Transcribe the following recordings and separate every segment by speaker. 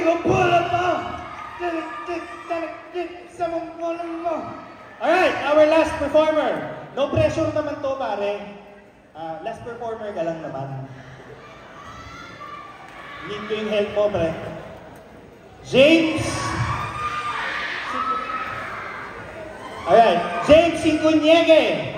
Speaker 1: ko pula pa!
Speaker 2: Alright, our last performer. No pressure naman to, pare. Last performer ka lang naman. Need ko yung help mo, pre. James! Alright, James Incuniege!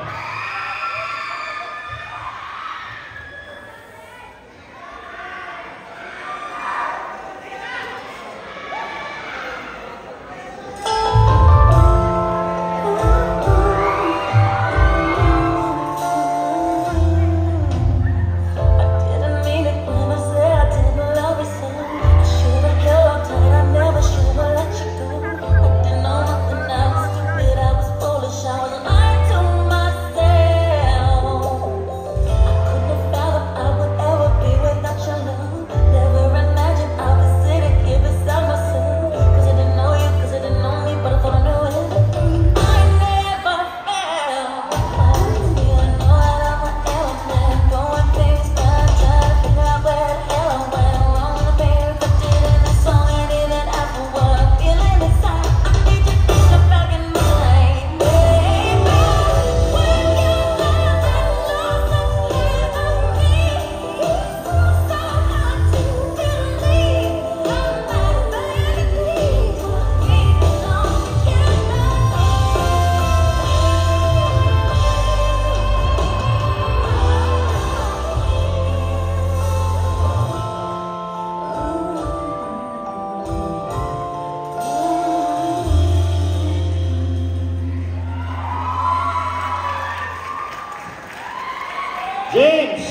Speaker 2: James!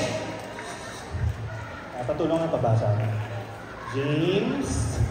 Speaker 2: Patulong ang pabasa. James?